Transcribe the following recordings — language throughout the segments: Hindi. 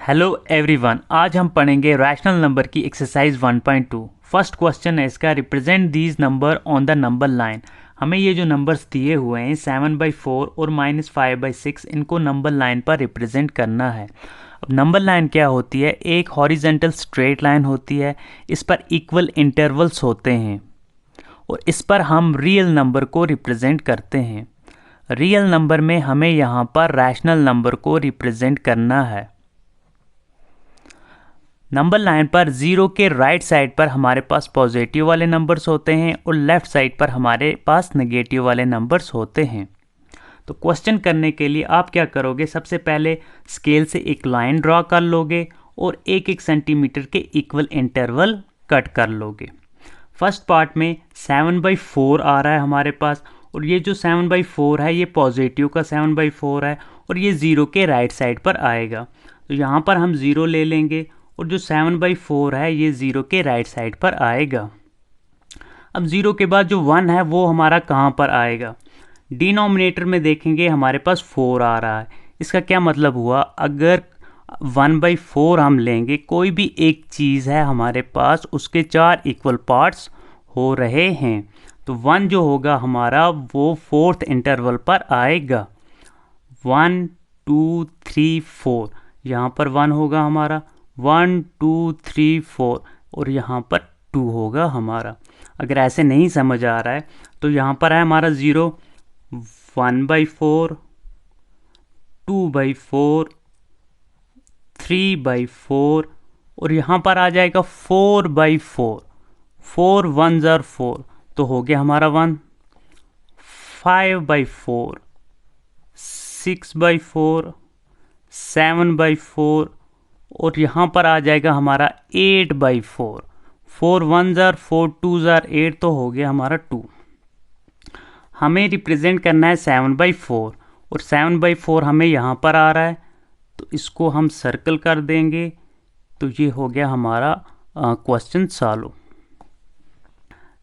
हेलो एवरीवन, आज हम पढ़ेंगे रैशनल नंबर की एक्सरसाइज 1.2। फर्स्ट क्वेश्चन है इसका, represent these number on the number line. हमें ये जो नंबर्स दिए हुए हैं 7/4 और -5/6, इनको नंबर लाइन पर रिप्रेजेंट करना है। अब नंबर लाइन क्या होती है? एक हॉरिजेंटल स्ट्रेट लाइन होती है, इस पर इक्वल इंटरवल्स होते हैं और इस पर हम रियल नंबर को रिप्रेजेंट करते हैं। रियल नंबर में हमें यहाँ पर रैशनल नंबर को रिप्रेजेंट करना है। नंबर लाइन पर जीरो के राइट साइड पर हमारे पास पॉजिटिव वाले नंबर्स होते हैं और लेफ्ट साइड पर हमारे पास नेगेटिव वाले नंबर्स होते हैं। तो क्वेश्चन करने के लिए आप क्या करोगे? सबसे पहले स्केल से एक लाइन ड्रॉ कर लोगे और 1-1 सेंटीमीटर के इक्वल इंटरवल कट कर लोगे। फर्स्ट पार्ट में 7/4 आ रहा है हमारे पास, और ये जो 7/4 है ये पॉजिटिव का 7/4 है और ये ज़ीरो के राइट साइड पर आएगा। तो यहाँ पर हम ज़ीरो ले लेंगे और जो 7/4 है ये ज़ीरो के राइट साइड पर आएगा। अब ज़ीरो के बाद जो 1 है वो हमारा कहाँ पर आएगा? डिनोमिनेटर में देखेंगे हमारे पास 4 आ रहा है। इसका क्या मतलब हुआ? अगर 1/4 हम लेंगे, कोई भी एक चीज़ है हमारे पास, उसके 4 इक्वल पार्ट्स हो रहे हैं, तो 1 जो होगा हमारा वो फोर्थ इंटरवल पर आएगा। 1 2 3 4, यहाँ पर 1 होगा हमारा, 1 2 3 4 और यहाँ पर 2 होगा हमारा। अगर ऐसे नहीं समझ आ रहा है तो यहाँ पर है हमारा 0, 1/4, 2/4, 3/4 और यहाँ पर आ जाएगा 4/4। 4 1s are 4, तो हो गया हमारा 1। 5/4, 6/4, 7/4 और यहाँ पर आ जाएगा हमारा 8/4। 4 1s are 4, 2s are 8, तो हो गया हमारा 2। हमें रिप्रेजेंट करना है 7/4 और 7/4 हमें यहाँ पर आ रहा है, तो इसको हम सर्कल कर देंगे। तो ये हो गया हमारा क्वेश्चन सॉल्व।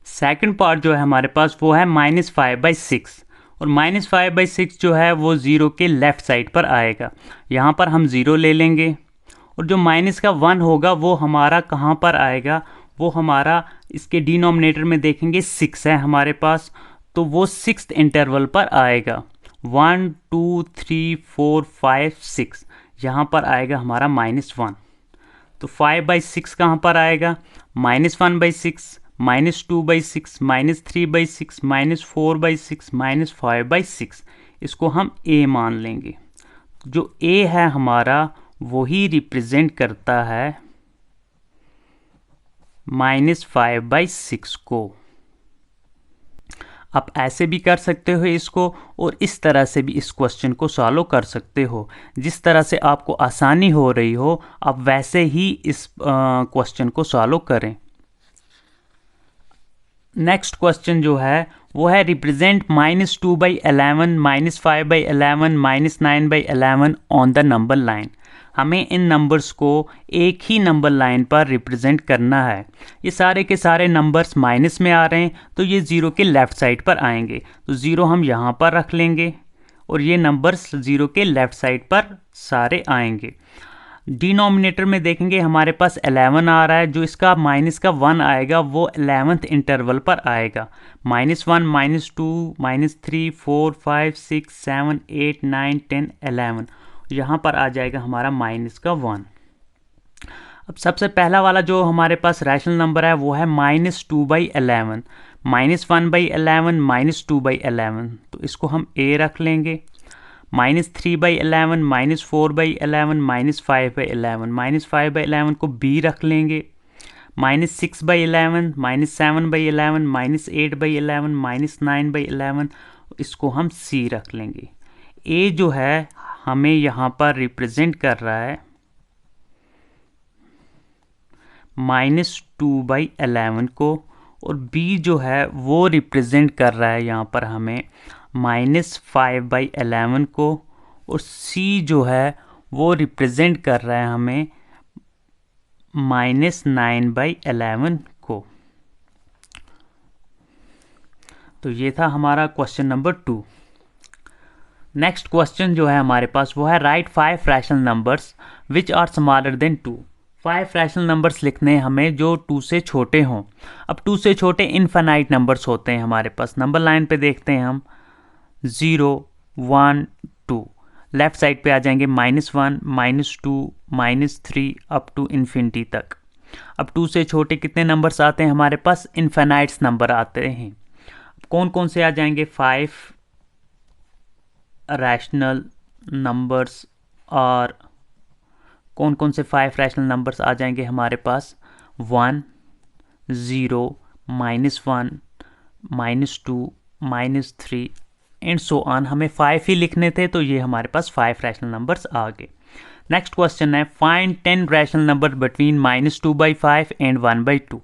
सेकंड पार्ट जो है हमारे पास वो है -5/6, और -5/6 जो है वो ज़ीरो के लेफ़्ट साइड पर आएगा। यहाँ पर हम ज़ीरो ले लेंगे और जो माइनस का 1 होगा वो हमारा कहाँ पर आएगा? वो हमारा इसके डिनोमिनेटर में देखेंगे 6 है हमारे पास, तो वो 6th इंटरवल पर आएगा। 1 2 3 4 5 6, यहाँ पर आएगा हमारा -1। तो 5/6 कहाँ पर आएगा? -1/6, -2/6, -3/6, -4/6, -5/6। इसको हम a मान लेंगे। जो a है हमारा वही रिप्रेजेंट करता है -5/6 को। आप ऐसे भी कर सकते हो इसको, और इस तरह से भी इस क्वेश्चन को सॉल्व कर सकते हो। जिस तरह से आपको आसानी हो रही हो आप वैसे ही इस क्वेश्चन को सॉल्व करें। नेक्स्ट क्वेश्चन जो है वो है, represent -2/11, -5/11, -9/11 on the number line. हमें इन नंबर्स को एक ही नंबर लाइन पर रिप्रेजेंट करना है। ये सारे के सारे नंबर्स माइनस में आ रहे हैं, तो ये ज़ीरो के लेफ़्ट साइड पर आएंगे, तो ज़ीरो हम यहाँ पर रख लेंगे और ये नंबर्स ज़ीरो के लेफ़्ट साइड पर सारे आएंगे। डिनोमिनेटर में देखेंगे हमारे पास 11 आ रहा है, जो इसका माइनस का 1 आएगा वो 11th इंटरवल पर आएगा। -1, -2, -3 4 5 6 7 8 9 10 11, यहाँ पर आ जाएगा हमारा माइनस का 1। अब सबसे पहला वाला जो हमारे पास रैशनल नंबर है वो है -2/11, -1/11, -2/11, तो इसको हम a रख लेंगे। -3/11, -4/11, -5/11, -5/11 को b रख लेंगे। -6/11, -7/11, -8/11, -9/11, इसको हम c रख लेंगे। a जो है हमें यहाँ पर रिप्रेजेंट कर रहा है -2/11 को, और b जो है वो रिप्रेजेंट कर रहा है यहाँ पर हमें -5/11 को, और c जो है वो रिप्रेजेंट कर रहा है हमें -9/11 को। तो ये था हमारा क्वेश्चन नंबर 2। नेक्स्ट क्वेश्चन जो है हमारे पास वो है, right 5 rational numbers which are smaller than 2। 5 rational numbers लिखने हैं हमें जो 2 से छोटे हों। अब 2 से छोटे इनफाइनाइट नंबर्स होते हैं हमारे पास। नंबर लाइन पे देखते हैं हम 0 1 2, लेफ्ट साइड पे आ जाएंगे -1 -2 -3 अप टू इन्फिनिटी तक। अब 2 से छोटे कितने नंबर्स आते हैं हमारे पास? इनफाइनाइट्स नंबर आते हैं। कौन कौन से आ जाएंगे? 5 रैशनल नंबर्स। और कौन कौन से 5 रैशनल नंबर्स आ जाएंगे हमारे पास? 1 0 -1 -2 -3 एंड सो ऑन। हमें 5 ही लिखने थे तो ये हमारे पास 5 रैशनल नंबर्स आ गए। नेक्स्ट क्वेश्चन है find 10 rational number between -2/5 and 1/2।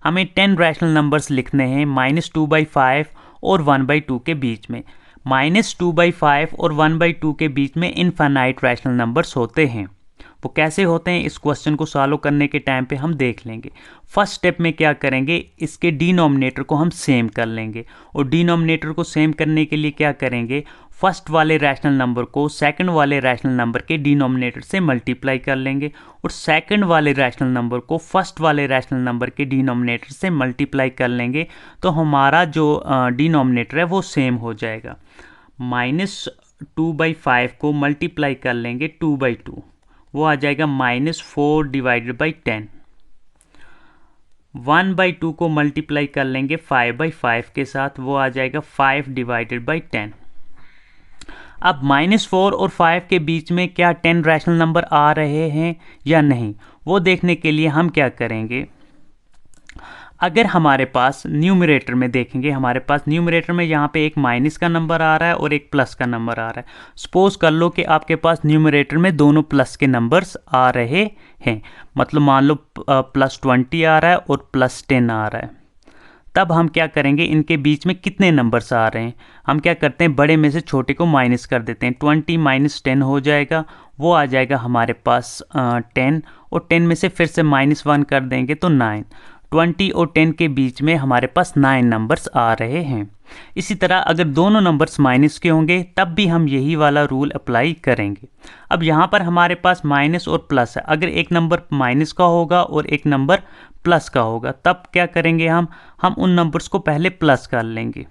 हमें 10 रैशनल नंबर्स लिखने हैं -2/5 और 1/2 के बीच में। -2/5 और 1/2 के बीच में इनफाइनाइट रैशनल नंबर्स होते हैं। वो कैसे होते हैं इस क्वेश्चन को सॉल्व करने के टाइम पे हम देख लेंगे। फर्स्ट स्टेप में क्या करेंगे, इसके डिनोमिनेटर को हम सेम कर लेंगे। और डिनोमिनेटर को सेम करने के लिए क्या करेंगे, फर्स्ट वाले रैशनल नंबर को सेकंड वाले रैशनल नंबर के डिनोमिनेटर से मल्टीप्लाई कर लेंगे और सेकंड वाले रैशनल नंबर को फर्स्ट वाले रैशनल नंबर के डिनोमिनेटर से मल्टीप्लाई कर लेंगे तो हमारा जो डिनोमिनेटर है वो सेम हो जाएगा। -2/5 को मल्टीप्लाई कर लेंगे 2/2, वो आ जाएगा -4 / 10। 1/2 को मल्टीप्लाई कर लेंगे 5/5 के साथ, वो आ जाएगा 5 / 10। अब -4 और 5 के बीच में क्या 10 रैशनल नंबर आ रहे हैं या नहीं, वो देखने के लिए हम क्या करेंगे, अगर हमारे पास न्यूमरेटर में देखेंगे, हमारे पास न्यूमरेटर में यहाँ पे एक माइनस का नंबर आ रहा है और एक प्लस का नंबर आ रहा है। सपोज कर लो कि आपके पास न्यूमरेटर में दोनों प्लस के नंबर्स आ रहे हैं, मतलब मान लो +20 आ रहा है और +10 आ रहा है। तब हम क्या करेंगे, इनके बीच में कितने नंबर्स आ रहे हैं, हम क्या करते हैं बड़े में से छोटे को माइनस कर देते हैं। 20 - 10 हो जाएगा, वो आ जाएगा हमारे पास 10, और 10 में से फिर से -1 कर देंगे तो 9। 20 और 10 के बीच में हमारे पास 9 नंबर्स आ रहे हैं। इसी तरह अगर दोनों नंबर्स माइनस के होंगे तब भी हम यही वाला रूल अप्लाई करेंगे। अब यहाँ पर हमारे पास माइनस और प्लस है, अगर एक नंबर माइनस का होगा और एक नंबर प्लस का होगा तब क्या करेंगे, हम उन नंबर्स को पहले प्लस कर लेंगे।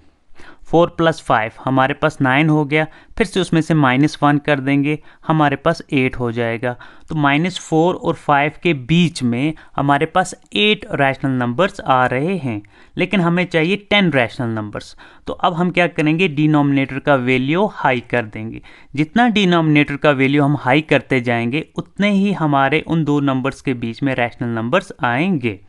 4 + 5 हमारे पास 9 हो गया, फिर से उसमें से -1 कर देंगे, हमारे पास 8 हो जाएगा। तो -4 और 5 के बीच में हमारे पास 8 रैशनल नंबर्स आ रहे हैं, लेकिन हमें चाहिए 10 रैशनल नंबर्स। तो अब हम क्या करेंगे, डिनोमिनेटर का वैल्यू हाई कर देंगे। जितना डिनोमिनेटर का वैल्यू हम हाई करते जाएंगे उतने ही हमारे उन दो नंबर्स के बीच में रैशनल नंबर्स आएंगे।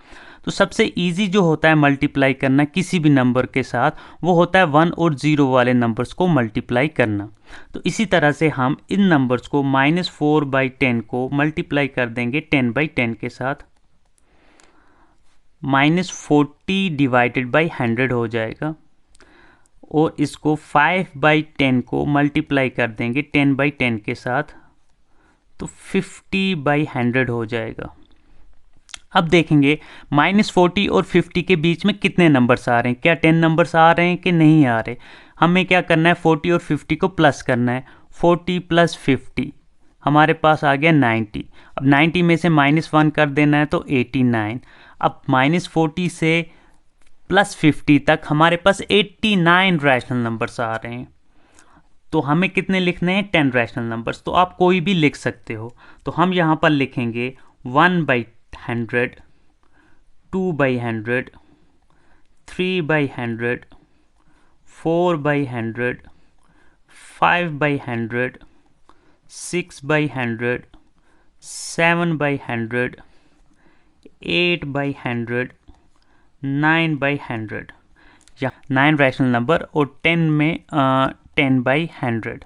तो सबसे इजी जो होता है मल्टीप्लाई करना किसी भी नंबर के साथ, वो होता है 1 और 0 वाले नंबर्स को मल्टीप्लाई करना। तो इसी तरह से हम इन नंबर्स को -4/10 को मल्टीप्लाई कर देंगे 10/10 के साथ, -40 / 100 हो जाएगा। और इसको 5/10 को मल्टीप्लाई कर देंगे 10/10 के साथ, तो 50/100 हो जाएगा। अब देखेंगे -40 और 50 के बीच में कितने नंबर्स आ रहे हैं, क्या 10 नंबर्स आ रहे हैं कि नहीं आ रहे। हमें क्या करना है, 40 और 50 को प्लस करना है। 40 + 50 हमारे पास आ गया 90। अब 90 में से -1 कर देना है तो 89। अब -40 से +50 तक हमारे पास 89 रैशनल नंबर्स आ रहे हैं। तो हमें कितने लिखने हैं, 10 रैशनल नंबर्स। तो आप कोई भी लिख सकते हो। तो हम यहाँ पर लिखेंगे 1/100, 2/100, 3/100, 4/100, 5/100, 6/100, 7/100, 8/100, 9/100, या 9 रैशनल नंबर और 10 में 10/100।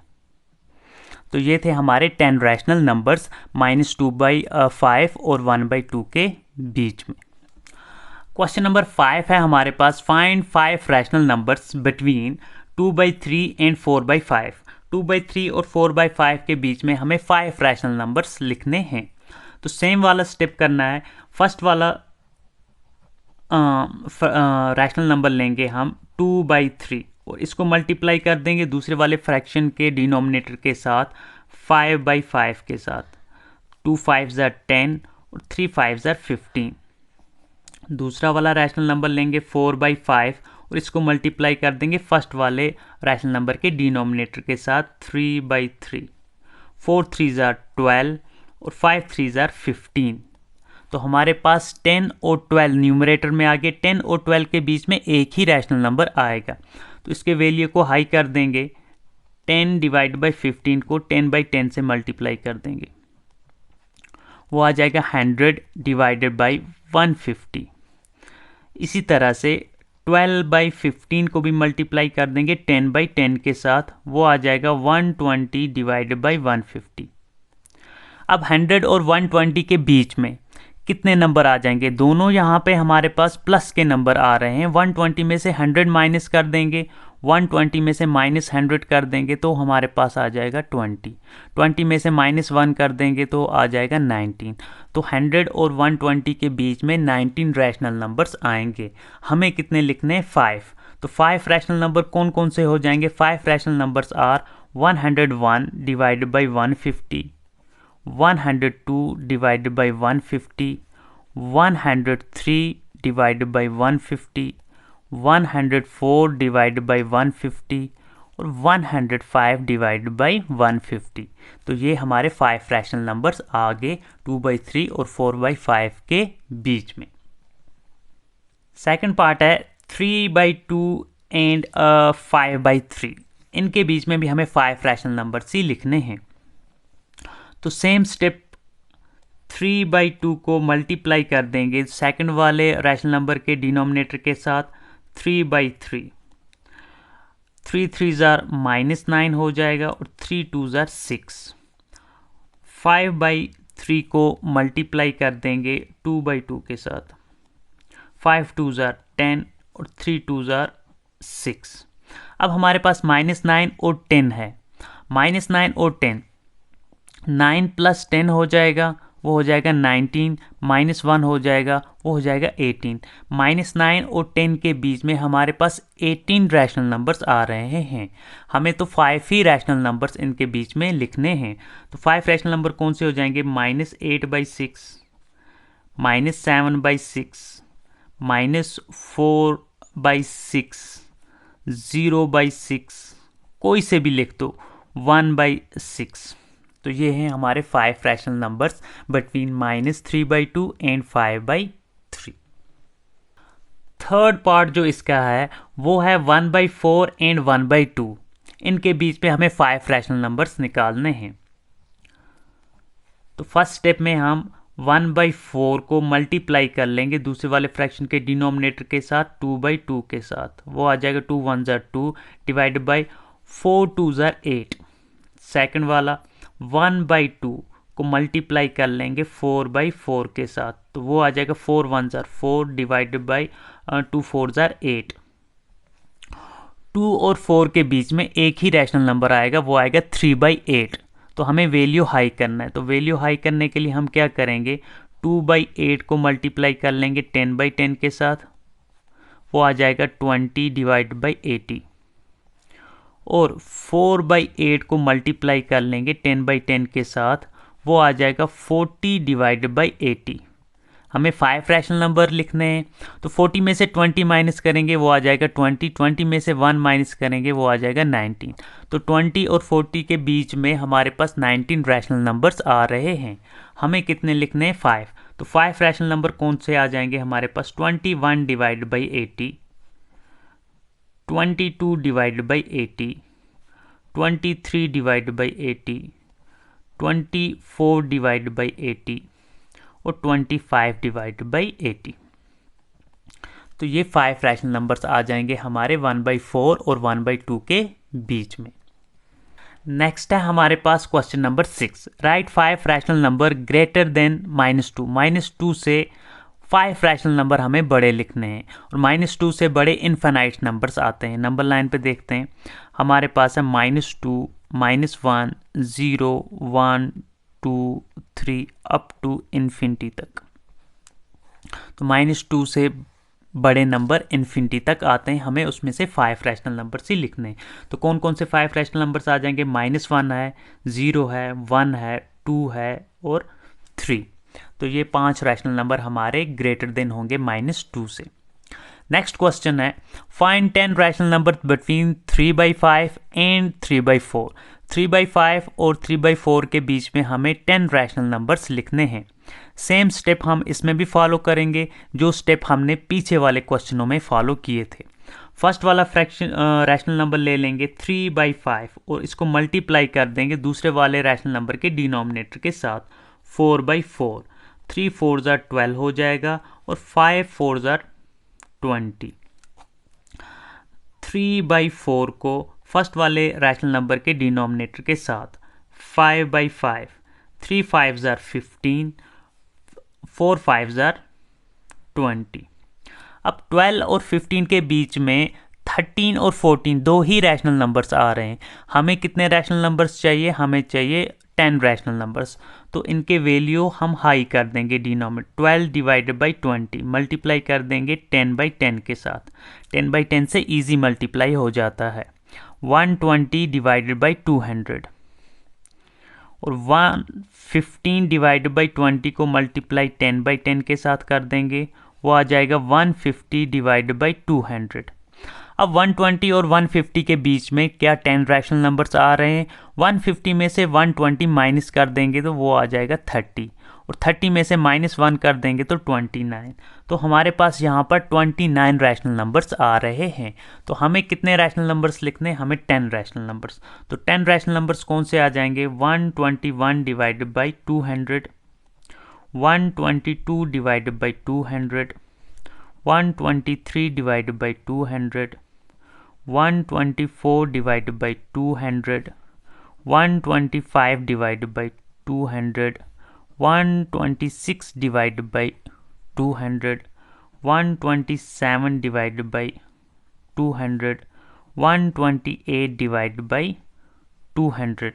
तो ये थे हमारे 10 रैशनल नंबर्स -2/5 और 1/2 के बीच में। क्वेश्चन नंबर 5 है हमारे पास, find 5 rational numbers between 2/3 and 4/5। 2/3 और 4/5 के बीच में हमें 5 रैशनल नंबर्स लिखने हैं। तो सेम वाला स्टेप करना है। फर्स्ट वाला रैशनल नंबर लेंगे हम 2/3 और इसको मल्टीप्लाई कर देंगे दूसरे वाले फ्रैक्शन के डिनोमिनेटर के साथ 5/5 के साथ। 2 5 ज़ार 10 और 3 5 ज़ार 15। दूसरा वाला रैशनल नंबर लेंगे 4/5 और इसको मल्टीप्लाई कर देंगे फर्स्ट वाले रैशनल नंबर के डिनोमिनेटर के साथ 3/3। 4 3 ज़ार 12 और 5 3 ज़ार 15। तो हमारे पास 10 और 12 न्यूमरेटर में आ गए। 10 और 12 के बीच में एक ही रैशनल नंबर आएगा, तो इसके वैल्यू को हाई कर देंगे। 10 डिवाइड बाई 15 को 10/10 से मल्टीप्लाई कर देंगे, वो आ जाएगा 100 डिवाइडेड बाई 150। इसी तरह से 12/15 को भी मल्टीप्लाई कर देंगे 10/10 के साथ, वो आ जाएगा 120 डिवाइडेड बाई 150। अब 100 और 120 के बीच में कितने नंबर आ जाएंगे? दोनों यहाँ पे हमारे पास प्लस के नंबर आ रहे हैं। 120 में से 100 माइनस कर देंगे, 120 में से -100 कर देंगे तो हमारे पास आ जाएगा 20। 20 में से -1 कर देंगे तो आ जाएगा 19। तो 100 और 120 के बीच में 19 रैशनल नंबर्स आएंगे। हमें कितने लिखने हैं? 5। तो 5 रैशनल नंबर कौन कौन से हो जाएंगे? 5 rational numbers are 101 divided by 150, 102 divided by 150, 103 divided by 150, 104 divided by 150 और 105 divided by 150। तो ये हमारे 5 रैशनल नंबर्स आ गए 2/3 और 4/5 के बीच में। सेकंड पार्ट है 3/2 एंड 5/3। इनके बीच में भी हमें 5 रैशनल नंबर्स ही लिखने हैं। तो सेम स्टेप 3/2 को मल्टीप्लाई कर देंगे सेकंड वाले रैशनल नंबर के डिनोमिनेटर के साथ 3/3। 3 3 ज़ार -9 हो जाएगा और 3 2 ज़ार 6। 5/3 को मल्टीप्लाई कर देंगे 2/2 के साथ, 5 2 ज़ार 10 और 3 2 ज़ार 6। अब हमारे पास -9 और 10 है। -9 और 10, 9 + 10 हो जाएगा, वो हो जाएगा 19, -1 हो जाएगा, वो हो जाएगा 18। -9 और 10 के बीच में हमारे पास 18 रैशनल नंबर्स आ रहे हैं। हमें तो 5 ही रैशनल नंबर्स इनके बीच में लिखने हैं। तो 5 रैशनल नंबर कौन से हो जाएंगे? -8/6, -7/6, -4/6, 0/6, कोई से भी लिख दो, 1/6। तो ये हैं हमारे 5 rational numbers between -3/2 and 5/3। Third part जो इसका है वो है 1/4 एंड 1/2। इनके बीच में हमें 5 रैशनल नंबर्स निकालने हैं। तो फर्स्ट स्टेप में हम 1/4 को मल्टीप्लाई कर लेंगे दूसरे वाले फ्रैक्शन के डिनोमिनेटर के साथ 2/2 के साथ, वो आ जाएगा 2 1 ज़ार 2 डिवाइडेड बाई 4 2 ज़ार 8। सेकेंड वाला 1/2 को मल्टीप्लाई कर लेंगे 4/4 के साथ, तो वो आ जाएगा 4 1 ज़ार 4 डिवाइडेड बाई 2 4 ज़ार 8। 2 और 4 के बीच में एक ही रैशनल नंबर आएगा, वो आएगा 3/8। तो हमें वैल्यू हाई करना है। तो वैल्यू हाई करने के लिए हम क्या करेंगे? 2/8 को मल्टीप्लाई कर लेंगे 10/10 के साथ, वो आ जाएगा 20 डिवाइड बाई 80। और 4/8 को मल्टीप्लाई कर लेंगे 10/10 के साथ, वो आ जाएगा 40 डिवाइड बाई 80। हमें 5 रैशनल नंबर लिखने हैं, तो 40 में से 20 माइनस करेंगे, वो आ जाएगा 20। 20 में से 1 माइनस करेंगे, वो आ जाएगा 19। तो 20 और 40 के बीच में हमारे पास 19 रैशनल नंबर्स आ रहे हैं। हमें कितने लिखने हैं? 5। तो 5 रैशनल नंबर कौन से आ जाएंगे हमारे पास? 21 divide by 80, 22 divide by 80, 23 divide by 80, 24 divide by 80 और 25 डिवाइड बाई 80। तो ये 5 रैशनल नंबर्स आ जाएंगे हमारे 1/4 और 1/2 के बीच में। नेक्स्ट है हमारे पास question number 6। Write 5 rational number greater than -2। -2 से 5 रैशनल नंबर हमें बड़े लिखने हैं और -2 से बड़े इनफाइनाइट नंबर्स आते हैं। नंबर लाइन पे देखते हैं, हमारे पास है -2, -1, 0, 1, 2, 3 अप टू इन्फिनिटी तक। तो -2 से बड़े नंबर इन्फिनिटी तक आते हैं। हमें उसमें से 5 रैशनल नंबर्स ही लिखने हैं। तो कौन कौन से 5 रैशनल नंबर्स आ जाएंगे? -1 है, 0 है, 1 है, 2 है और 3। तो ये 5 रैशनल नंबर हमारे ग्रेटर देन होंगे -2 से। नेक्स्ट क्वेश्चन है find 10 rational number between 3/5 and 3/4। 3/5 और 3/4 के बीच में हमें 10 रैशनल नंबर्स लिखने हैं। सेम स्टेप हम इसमें भी फॉलो करेंगे जो स्टेप हमने पीछे वाले क्वेश्चनों में फॉलो किए थे। फर्स्ट वाला फ्रैक्शन रैशनल नंबर ले लेंगे 3/5 और इसको मल्टीप्लाई कर देंगे दूसरे वाले रैशनल नंबर के डिनोमिनेटर के साथ 4/4। 3 4 12 हो जाएगा और 5 4 20। 3/4 को फर्स्ट वाले रैशनल नंबर के डिनोमिनेटर के साथ 5/5, 3 5 15, 4 5 20। अब 12 और 15 के बीच में 13 और 14 दो ही रैशनल नंबर्स आ रहे हैं। हमें कितने रैशनल नंबर्स चाहिए? हमें चाहिए 10 रैशनल नंबर्स। तो इनके वैल्यू हम हाई कर देंगे डिनोमिनेटर 12 डिवाइडेड बाई 20 मल्टीप्लाई कर देंगे 10/10 के साथ। 10/10 से इजी मल्टीप्लाई हो जाता है। 120 डिवाइडेड बाई 200 और 115 डिवाइडेड बाई 20 को मल्टीप्लाई 10/10 के साथ कर देंगे, वो आ जाएगा 150 डिवाइडेड बाई 200। अब 120 और 150 के बीच में क्या 10 रैशनल नंबर्स आ रहे हैं? 150 में से 120 माइनस कर देंगे तो वो आ जाएगा 30 और 30 में से -1 कर देंगे तो 29। तो हमारे पास यहाँ पर 29 रैशनल नंबर्स आ रहे हैं। तो हमें कितने रैशनल नंबर्स लिखने? हमें 10 रैशनल नंबर्स। तो 10 रैशनल नंबर्स कौन से आ जाएंगे? 121 divided by 200, 122 divided by 200, 123 divided by 200, 124 divided by 200, 125 divided by 200, 126 divided by 200, 127 divided by 200, 128 divided by 200,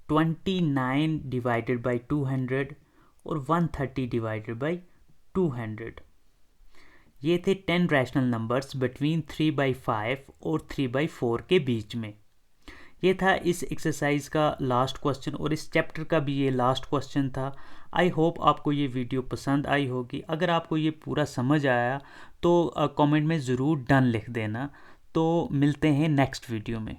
29 divided by 200 और 130 डिवाइडेड बाई 200। ये थे 10 रैशनल नंबर्स बिटवीन 3/5 और 3/4 के बीच में। ये था इस एक्सरसाइज का लास्ट क्वेश्चन और इस चैप्टर का भी ये लास्ट क्वेश्चन था। आई होप आपको ये वीडियो पसंद आई होगी। अगर आपको ये पूरा समझ आया तो कमेंट में ज़रूर डन लिख देना। तो मिलते हैं नेक्स्ट वीडियो में।